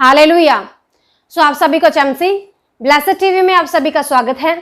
Hallelujah. सो आप सभी को चमसी ब्लेसेड टीवी में आप सभी का स्वागत है।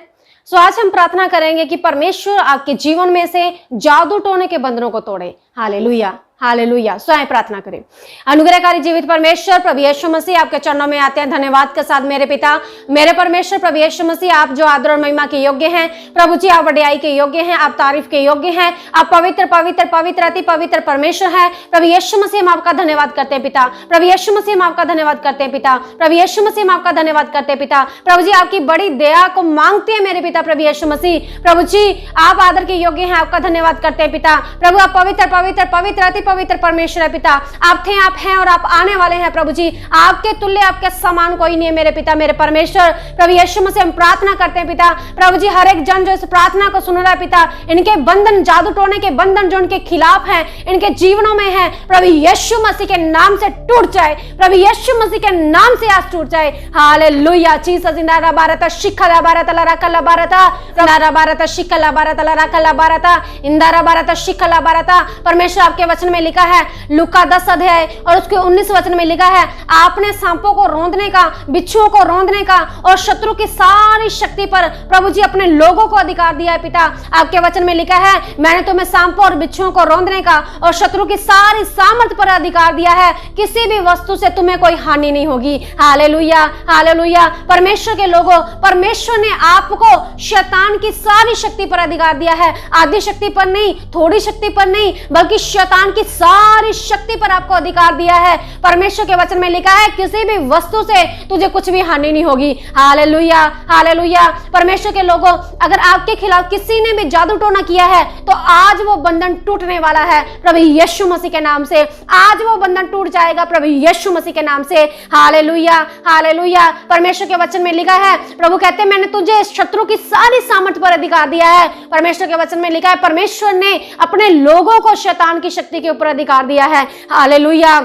सो आज हम प्रार्थना करेंगे कि परमेश्वर आपके जीवन में से जादू टोने के बंधनों को तोड़े। Hallelujah hallelujah. सो आए प्रार्थना करें। अनुग्रहकारी जीवित परमेश्वर प्रभु यीशु मसीह आपके चरणों में आते हैं धन्यवाद के साथ। मेरे पिता मेरे परमेश्वर प्रभु यीशु मसीह, आप जो आदर और महिमा के योग्य हैं प्रभु जी, आप वडियाई के योग्य हैं, आप तारीफ के योग्य हैं, आप पवित्र पवित्र पवित्र अति पवित्र परमेश्वर है। प्रभु यीशु मसीह हम आपका धन्यवाद करते हैं पिता। प्रभु यीशु मसीह हम आपका धन्यवाद करते हैं पिता। प्रभु यीशु मसीह हम आपका धन्यवाद करते हैं पिता। प्रभु जी आपकी बड़ी दया को मांगते हैं मेरे पिता प्रभु यीशु मसीह। प्रभु जी आप आदर के योग्य हैं, आपका धन्यवाद करते हैं पिता। प्रभु आप पवित्र पवित्र पवित्र अति पवित्र परमेश्वर है पिता। आप थे, आप हैं और आप आने वाले हैं प्रभु जी। आपके तुल्य आपके समान कोई नहीं है मेरे पिता मेरे परमेश्वर। प्रभु यीशु मसीह हम प्रार्थना करते हैं पिता। प्रभु जी हर एक जन जो इस प्रार्थना को सुन रहा है पिता, इनके बंधन जादू टोने के बंधन जो इनके खिलाफ हैं, इनके जीवनों में है, प्रभु यीशु मसीह के नाम से टूट जाए। प्रभु यीशु मसीह के नाम से आज टूट जाए। हालेलुया। जीसस इंदारा बारता शिखला बारता लराकला बारता इंदारा बारता शिखला बारता लराकला बारता इंदारा बारता शिखला बारता। परमेश्वर आपके वचन में लिखा है लूका 10 अध्याय और उसके 19 वचन में लिखा है, आपने सांपों को रौंदने का, बिच्छुओं को रौंदने का और शत्रु की सारी शक्ति पर प्रभु जी अपने लोगों को अधिकार दिया है पिता। आपके वचन में लिखा है, मैंने तुम्हें सांपों और बिच्छुओं को रौंदने का और शत्रु की सारी सामर्थ पर अधिकार दिया है, किसी भी वस्तु से तुम्हें कोई हानि नहीं होगी। Hallelujah hallelujah. परमेश्वर के लोगों, परमेश्वर ने आपको शैतान की सारी शक्ति पर अधिकार दिया है। आधी शक्ति पर नहीं, थोड़ी शक्ति पर नहीं, बल्कि शैतान की सारी शक्ति पर आपको अधिकार दिया है। परमेश्वर के वचन में लिखा है, किसी भी वस्तु से तुझे कुछ भी हानि नहीं होगी। Hallelujah hallelujah. परमेश्वर के लोगों, अगर आपके खिलाफ किसी ने भी जादू टोना किया है तो आज वो बंधन टूटने वाला है प्रभु यीशु मसीह के नाम से। आज वो बंधन टूट जाएगा प्रभु यीशु मसीह के नाम से। Hallelujah hallelujah. परमेश्वर के वचन में लिखा है, प्रभु कहते हैं मैंने तुझे शत्रु की सारी सामर्थ पर अधिकार दिया है। परमेश्वर के वचन में लिखा है, परमेश्वर ने अपने लोगों को शैतान की शक्ति के ऊपर अधिकार दिया है। Hallelujah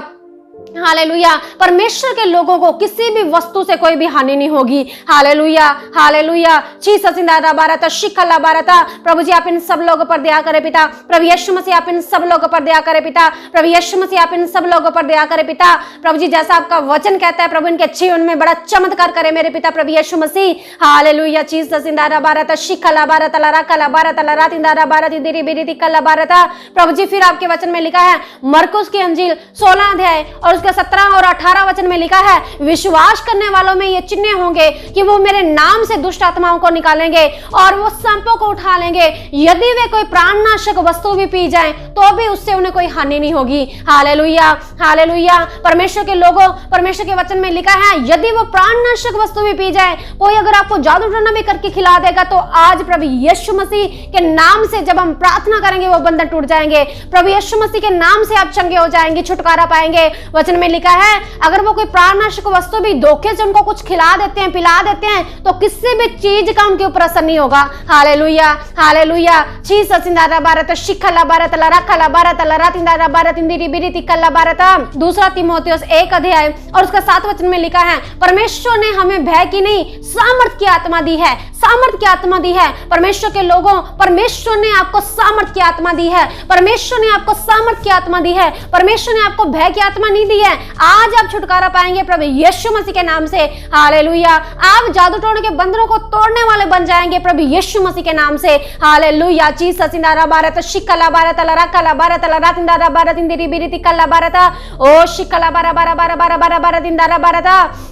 hallelujah. परमेश्वर के लोगों को किसी भी वस्तु से कोई भी हानि नहीं होगी। Hallelujah hallelujah. जीसस इंदारा बारता शिखला बारता। प्रभु जी आप इन सब लोगों पर दया करें पिता। प्रभु यीशु मसीह आप इन सब लोगों पर दया करें पिता। प्रभु यीशु मसीह आप इन सब लोगों पर दया करें पिता। प्रभु जी जैसा आपका वचन कहता है, प्रभु इनके जीवन में बड़ा चमत्कार करे मेरे पिता प्रभु यीशु मसीह। हालेलुया। जीसस इंदारा बारता शिखला बारता लराकला बारता लरात इंदारा बारती दिरी बिरी कला बारता। प्रभु जी फिर आपके वचन में लिखा है, मरकुस की अंजील 16 अध्याय और 17 और 18 वचन में लिखा है, विश्वास करने वालों में ये चिन्ह होंगे कि वो मेरे नाम से दुष्ट आत्माओं को निकालेंगे और वो सांपों को उठा लेंगे। यदि वे कोई प्राणनाशक वस्तु भी पी जाएं तो भी उससे उन्हें कोई हानि नहीं होगी। Hallelujah hallelujah. परमेश्वर के लोगों, परमेश्वर के वचन में लिखा है, यदि वो प्राणनाशक वस्तु भी पी जाए, कोई अगर आपको जादू टोना भी करके खिला देगा तो आज प्रभु यीशु मसीह के नाम से जब हम प्रार्थना करेंगे वो बंधन टूट जाएंगे। प्रभु यीशु मसीह के नाम से आप चंगे हो जाएंगे, छुटकारा पाएंगे। वचन में लिखा है, अगर वो कोई प्राणनाशक वस्तु भी धोखे से उनको कुछ खिला देते हैं, पिला देते हैं, तो किसी भी चीज का उनके ऊपर असर नहीं होगा। Hallelujah hallelujah. जीसस इंदारा बारत शिखला बारत लराखला बारत लरात इंदारा बारत इंदिरी बिरिति कल्ला बारत। दूसरा तीमुथियुस 1 अध्याय और उसका 7 वचन में लिखा है, परमेश्वर ने हमें भय की नहीं सामर्थ की आत्मा दी है। सामर्थ की आत्मा दी है। परमेश्वर के लोगों, परमेश्वर ने आपको सामर्थ की आत्मा दी है। परमेश्वर ने आपको सामर्थ की आत्मा दी है। परमेश्वर ने आपको भय की आत्मा नहीं दी है। आज आप छुटकारा पाएंगे प्रभु यीशु मसीह के नाम से। हालेलुया। आप जादू टोने के बंधनों को तोड़ने वाले बन जाएंगे प्रभु यीशु मसीह के नाम से। हालेलुया। जीसस इंदारा बारत शिखला बारत लराकला बारत लरात इंदारा बारत इंदिरी बिरिति कल्ला बारत। ओ शिखला बारा बारा बारा बारा बारा बारत इंदारा बारत।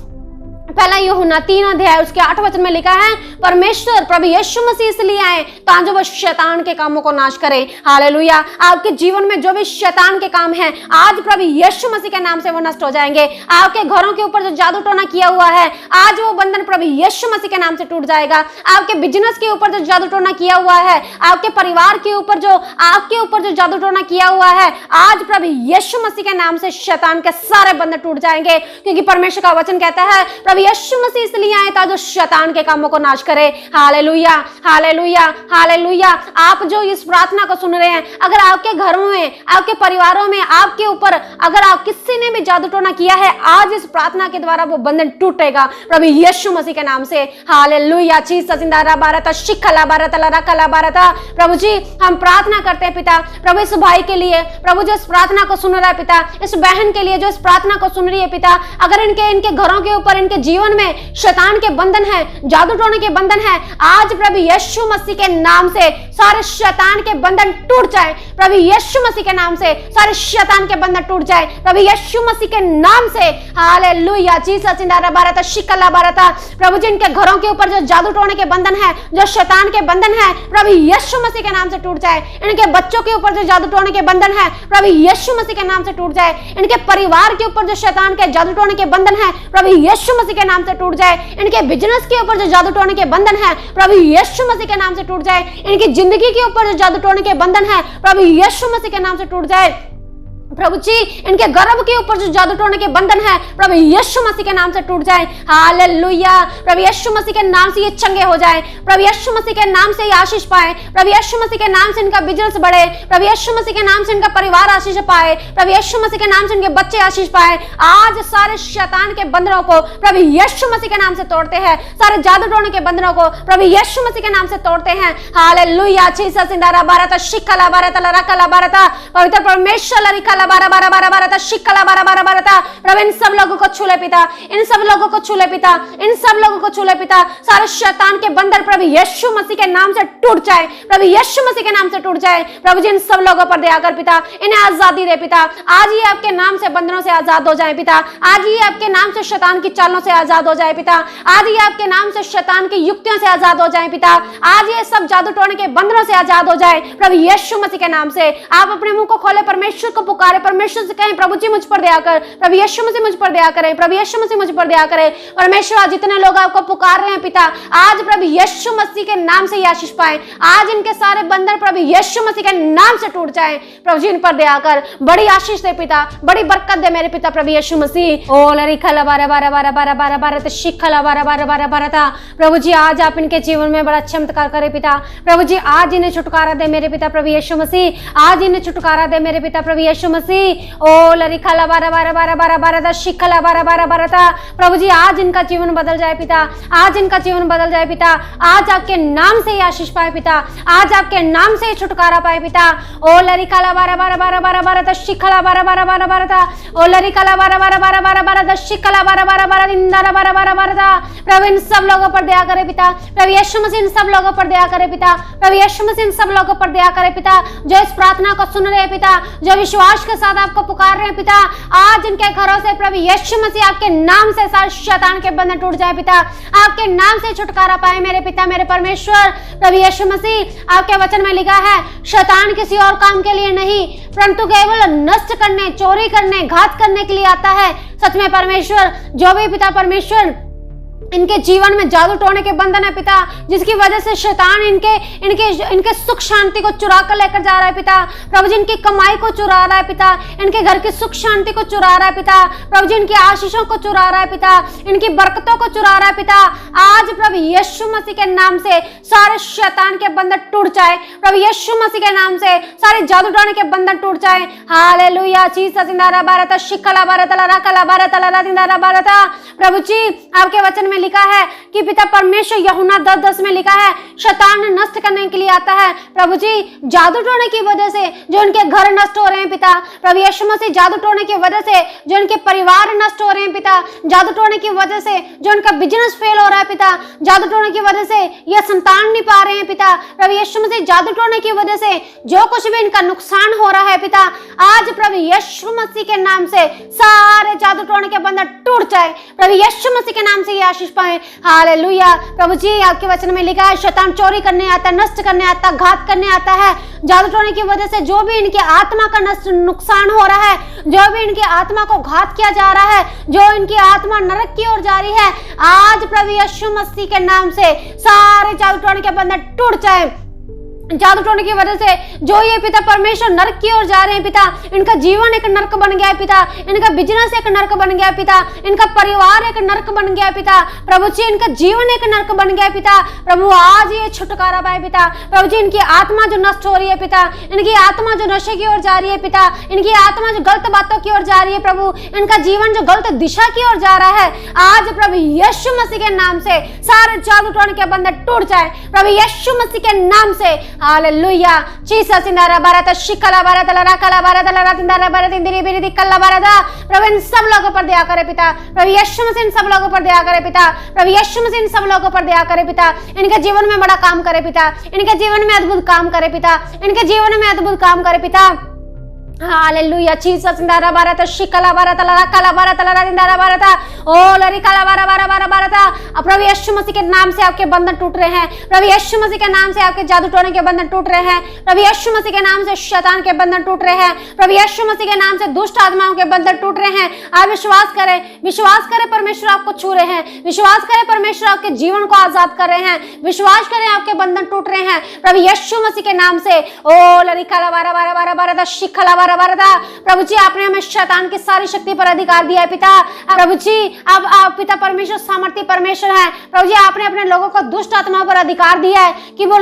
पहला यूहन्ना 3 अध्याय उसके 8 वचन में लिखा है, परमेश्वर प्रभु यीशु मसीह इसलिए आए ताकि वो शैतान के कामों को नाश करे। हालेलुया। आपके जीवन में जो भी शैतान के काम हैं, आज प्रभु यीशु मसीह के नाम से वो नष्ट हो जाएंगे। आपके घरों के ऊपर जो जादू टोना किया हुआ है, आज वो बंधन प्रभु यीशु मसीह के नाम से टूट जाएगा। आपके बिजनेस के ऊपर जो जादू टोना किया हुआ है, आपके परिवार के ऊपर जो आपके ऊपर जो जादू टोना किया हुआ है, आज प्रभु यीशु मसीह के नाम से शैतान के सारे बंधन टूट जाएंगे। क्योंकि परमेश्वर का वचन कहता है, प्रभु यीशु मसीह इसलिए आए था जो शैतान के कामों को नाश करे। Hallelujah, hallelujah, hallelujah. आप जो इस प्रार्थना को सुन रहे हैं, अगर आपके घरों में, आपके परिवारों में, आपके ऊपर अगर आप किसी ने भी जादू टोना किया है, आज इस प्रार्थना के द्वारा वो बंधन टूटेगा प्रभु यीशु मसीह के नाम से। हालेलुया। प्रभु जी हम प्रार्थना करते हैं पिता, प्रभु इस भाई के लिए, प्रभु जो इस प्रार्थना को सुन रहा है पिता, इस बहन के लिए जो इस प्रार्थना को सुन रही है पिता, अगर इनके घरों के ऊपर, इनके जीवन में शैतान के बंधन है, जादू टोने के बंधन है, आज प्रभु यीशु मसीह के नाम से सारे शैतान के बंधन टूट जाए। प्रभु यीशु मसीह के नाम से सारे शैतान के बंधन टूट जाए प्रभु यीशु मसीह के नाम से। हालेलुया। जीसस इंदारा बारता शिकला बारता। प्रभु जी इनके घरों के ऊपर जो जादू टोने के बंधन है, जो शैतान के बंधन है, प्रभु यीशु मसीह के नाम से टूट जाए। इनके बच्चों के ऊपर जो जादू टोने के बंधन है, प्रभु यीशु मसीह के नाम से टूट जाए। इनके परिवार के ऊपर जो शैतान के जादू टोने के बंधन है, प्रभु यीशु मसीह के नाम से टूट जाए। इनके बिजनेस के ऊपर जो जादू टोने के बंधन है, प्रभु यीशु मसीह के नाम से टूट जाए। इनकी जिंदगी के ऊपर जो जादू टोने के बंधन है, प्रभु यीशु मसीह के नाम से टूट जाए। प्रभु जी इनके गर्भ के ऊपर जो जादू टोने के बंधन है, प्रभु यीशु मसीह के नाम से टूट जाए। हालेलुया। प्रभु यीशु मसीह के नाम से ये चंगे हो जाए। प्रभु यीशु मसीह के नाम से ये आशीष पाए। प्रभु यीशु मसीह के नाम से इनका बिजनेस बढ़े। प्रभु यीशु मसीह के नाम से इनका परिवार आशीष पाए। प्रभु यीशु मसीह के नाम से इनके बच्चे आशीष पाए। आज सारे शैतान के बंधनों को प्रभु यीशु मसीह के नाम से तोड़ते हैं। सारे जादू टोने के बंधनों को प्रभु यीशु मसीह के नाम से तोड़ते हैं। हालेलुया। जीसस इंदारा बारता शिकला बारता लरकला बारता। पवित्र परमेश्वर लरिकला बारा बारा बारा बारता शिकला बारा बारा बारता। प्रभु इन सब लोगों को छू ले पिता, इन सब लोगों को छू ले पिता, इन सब लोगों को छू ले पिता। सारे शैतान के बंधन प्रभु यीशु मसीह के नाम से टूट जाए। प्रभु यीशु मसीह के नाम से टूट जाए। प्रभु जी इन सब लोगों पर दया कर पिता, इन्हें आजादी दे पिता। आज ही आपके नाम से बंधनों से आजाद हो जाए पिता। आज ही आपके नाम से शैतान की चालों से आजाद हो जाए पिता। आज ही आपके नाम से शैतान की युक्तियों से आजाद हो जाए पिता। आज ये सब जादू टोने के बंधनों से आजाद हो जाए प्रभु यीशु मसीह के नाम से। आप अपने मुंह को खोले, परमेश्वर को पुकारे, परमेश्वर से कहें प्रभु जी मुझ पर दया कर, प्रभु यीशु मसीह मुझ पर दया करें, प्रभु यीशु मसीह मुझ पर दया करें। परमेश्वर जितने लोग आपको पुकार रहे हैं पिता, आज प्रभु यीशु मसीह के नाम से आशीष पाए। आज इनके सारे बंधन प्रभु यीशु मसीह के नाम से टूट जाए। प्रभु जी इन पर दया कर, बड़ी आशीष दे पिता, बड़ी बरकत दे मेरे पिता प्रभु यीशु मसीह। ओ लरिखला बारा बारा बारा बारा बारा बारा शिखला बारा बारा बारा बारा था। प्रभु जी आज आप इनके जीवन में बड़ा चमत्कार करे पिता। प्रभु जी आज इन्हें छुटकारा दे मेरे पिता प्रभु यीशु मसीह। आज इन्हें छुटकारा दे मेरे पिता प्रभु यीशु मसीह। ओ लरिखला बारा बारा बारा बारा बारा था शिखला बारा बारा बारा था। प्रभु जी आज इनका जीवन बदल जाए पिता, आज इनका जीवन बदल जाए पिता। आज आपके नाम से आशीष पाए पिता, आज आपके नाम से छुटकारा पाए पिता। ओ लरिखला बारा बारा बारा बारा बारा था शिखला बारा बारा बारा बारा था। ओ लरिखला बारा बारा बारा बारा बारा था शिखला बारा बारा बारा इंदारा बारा बारा बारा था। प्रभु इन सब लोगों पर दया करे पिता, प्रभु यीशु मसीह इन सब लोगों पर दया करे पिता, प्रभु यीशु मसीह इन सब लोगों पर दया करे पिता, जो इस प्रार्थना को सुन रहे हैं पिता, जो विश्वास के साथ आपको पुकार रहे हैं पिता। आज इनके घरों से प्रभु यीशु मसीह आपके नाम से सारे शैतान के बंधन टूट जाए पिता। आपके नाम से छुटकारा पाए मेरे पिता मेरे परमेश्वर प्रभु यीशु मसीह। आपके वचन में लिखा है शैतान किसी और काम के लिए नहीं परंतु केवल नष्ट करने, चोरी करने, घात करने के लिए आता है। सच में परमेश्वर जो भी पिता परमेश्वर इनके जीवन में जादू टोने के बंधन है पिता, जिसकी वजह से शैतान इनके सुख शांति को चुरा कर लेकर जा रहा है पिता। प्रभु जी इनकी कमाई को चुरा रहा है पिता, इनके घर की सुख शांति को चुरा रहा है पिता। प्रभु जी इनकी आशीषों को चुरा रहा है पिता, इनकी बरकतों को चुरा रहा है पिता। आज प्रभु यीशु मसीह के नाम से सारे शैतान के बंधन टूट जाए। प्रभु यीशु मसीह के नाम से सारे जादू टोने के बंधन टूट जाए। हालेलुया। जीसस इंदारा बारता शिखला बारता लरकला बारता इंदारा बारता। प्रभु जी आपके वचन में लिखा है कि पिता परमेश्वर यूहन्ना 10:10 में लिखा है शैतान नष्ट करने के लिए आता है। प्रभु जी जादू टोने की वजह से जो इनके घर नष्ट हो रहे हैं पिता, प्रभु यीशु मसीह जादू टोने की वजह से जो इनके परिवार नष्ट हो रहे हैं पिता, जादू टोने की वजह से जो इनका बिजनेस फेल हो रहा है पिता, जादू टोने की वजह से ये संतान नहीं पा रहे हैं पिता, प्रभु यीशु मसीह जादू टोने की वजह से जो कुछ भी इनका नुकसान हो रहा है पिता, आज प्रभु यीशु मसीह के नाम से सारे जादू टोने के बंधन टूट जाए। प्रभु यीशु मसीह के नाम से ये आशीष पाए। हालेलुया। प्रभु जी आपके वचन में लिखा है शैतान चोरी करने आता है, नष्ट करने आता है, घात करने आता है। जादू टोने की वजह से जो भी इनकी आत्मा का नुकसान हो रहा है, जो भी इनकी आत्मा को घात किया जा रहा है, जो इनकी आत्मा नरक की ओर जा रही है, आज प्रभु यीशु मसीह के नाम से सारे जादू टोने के बंधन टूट जाए। जादू टोने की वजह से जो ये पिता परमेश्वर नरक की ओर जा रहे हैं पिता, इनका जीवन एक नरक बन गया है पिता, इनका बिजनेस एक नरक बन गया है पिता, इनका परिवार एक नरक बन गया है पिता, प्रभु जी इनका जीवन एक नरक बन गया है पिता। प्रभु आज ये छुटकारा पाए पिता, प्रभु जी इनकी आत्मा जो नष्ट हो रही है पिता, इनकी आत्मा जो नशे की ओर जा रही है पिता, इनकी आत्मा जो गलत बातों की ओर जा रही है प्रभु, इनका जीवन जो गलत दिशा की ओर जा रहा है, आज प्रभु यीशु मसीह के नाम से सारे जादू टोने के बंधन टूट जाए प्रभु यीशु मसीह के नाम से। हालेलुया। जीसस इंदारा भारत शिकला भारत लरा कला भारत लरा इंदारा भारत इंदिरी बिरिदी कल्ला भारत। प्रभु इन सब लोगों पर दया करे पिता, प्रभु यीशु मसीह इन सब लोगों पर दया करे पिता, प्रभु यीशु मसीह इन सब लोगों पर दया करे पिता, इनके जीवन में बड़ा काम करे पिता, इनके जीवन में अद्भुत काम करे पिता, इनके जीवन में अद्भुत काम करे पिता। हालेलुया। जीसस इंदारा भारत शिकला भारत लरा कला भारत लरा इंदारा भारत ओ लरी कला बारा बारा बारा भारत। प्रभु यीशु मसीह के नाम से आपके बंधन टूट रहे हैं, प्रभु यीशु मसीह के नाम से आपके जादू टोने के बंधन टूट रहे हैं, प्रभु यीशु मसीह के नाम से शैतान के बंधन टूट रहे हैं, प्रभु यीशु मसीह के नाम से दुष्ट आत्माओं के बंधन टूट रहे हैं। आप विश्वास करें परमेश्वर आपको छू रहे हैं, विश्वास करें परमेश्वर आपके जीवन को आजाद कर रहे हैं, विश्वास करें आपके बंधन टूट रहे हैं प्रभु यीशु मसीह के नाम से। ओ लरी कला बारा बारा बारा भारत शिखला बारा भारत। प्रभु जी आपने हमें शैतान की सारी शक्ति पर अधिकार दिया है पिता। प्रभु जी आप पिता परमेश्वर सामर्थी परमेश्वर है। प्रभु जी आपने अपने लोगों को दुष्ट आत्माओं पर अधिकार दिया है कि वो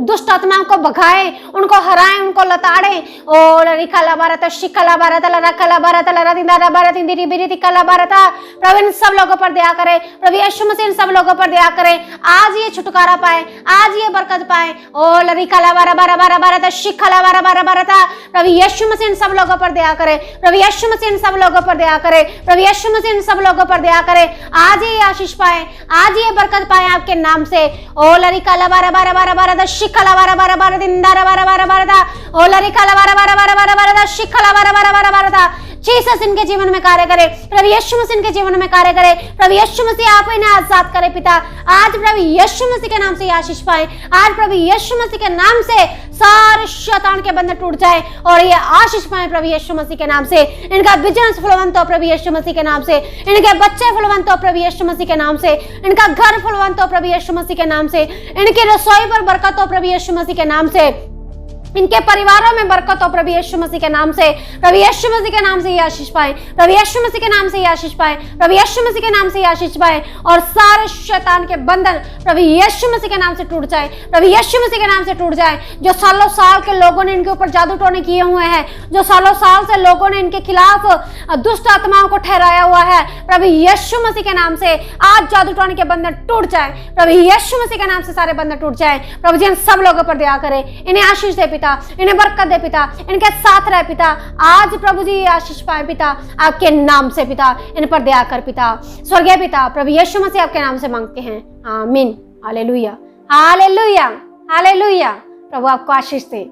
दुष्ट आत्माओं को भगाए, उनको हराए, उनको लताड़े। ओ लरिकला भारत शिकला भारत लरकला भारत लरदिंदारा भारत इंदिरी बिरिति कला भारत। प्रभु इन सब लोगों पर दया करे, प्रभु यीशु मसीह इन सब लोगों पर दया करे, आज ये छुटकारा पाए, आज ये बरकत पाए। ओ लरिकला बारा बारा बारा भारत शिखला बारा बारा भारत। प्रभु यीशु मसीह इन सब लोगों पर दया करे, प्रभु यीशु मसीह इन सब लोगों पर दया करे, प्रभु यीशु मसीह इन सब लोगों पर दया करे। आज ये आशीष पाए, आज ये बरकत पाए आपके नाम से। ओ लरिकला बारा बारा बारा भारत शिखला बारा बारा भारत इंदारा बारा बारा भारत। ओ लरिकला बारा बारा बारा बारा भारत शिखला बारा बारा बारा भारत। जीसस इनके जीवन में कार्य करे, प्रभु यीशु मसीह इनके जीवन में कार्य करे, प्रभु यीशु मसीह आप इन्हें आजाद करे पिता। आज प्रभु यीशु मसीह के नाम से आशीष पाए, आज प्रभु यीशु मसीह के नाम से सारे शैतान के बंधन टूट जाए और ये आशीष पाए प्रभु यीशु मसीह के नाम से। इनका बिजनेस फलवंत हो प्रभु यीशु मसीह के नाम से, इनके बच्चे फलवंत हो प्रभु यीशु मसीह के नाम से, इनका घर फलवंत हो प्रभु यीशु मसीह के नाम से, इनकी रसोई पर बरकत हो प्रभु यीशु मसीह के नाम से, इनके परिवारों में बरकत हो प्रभु यीशु मसीह के नाम से। प्रभु यीशु मसीह के नाम से ये आशीष पाए, प्रभु यीशु मसीह के नाम से ये आशीष पाए, प्रभु यीशु मसीह के नाम से ये आशीष पाए और सारे शैतान के बंधन प्रभु यीशु मसीह के नाम से टूट जाए, प्रभु यीशु मसीह के नाम से टूट जाए। जो सालों साल के लोगों ने इनके ऊपर जादू टोने किए हुए हैं, जो सालों साल से लोगों ने इनके खिलाफ दुष्ट आत्माओं को ठहराया हुआ है, प्रभु यीशु मसीह के नाम से आज जादू टोने के बंधन टूट जाए, प्रभु यीशु मसीह के नाम से सारे बंधन टूट जाए। प्रभु जी इन सब लोगों पर दया करे, इन्हें आशीष दे पिता, इन्हें बरकत दे पिता, इनके साथ रहे पिता। आज प्रभु जी आशीष पाए पिता आपके नाम से पिता, इन पर दया कर पिता। स्वर्गीय पिता प्रभु यीशु मसीह आपके नाम से मांगते हैं, आमीन। Hallelujah hallelujah hallelujah. प्रभु आपको आशीष दे।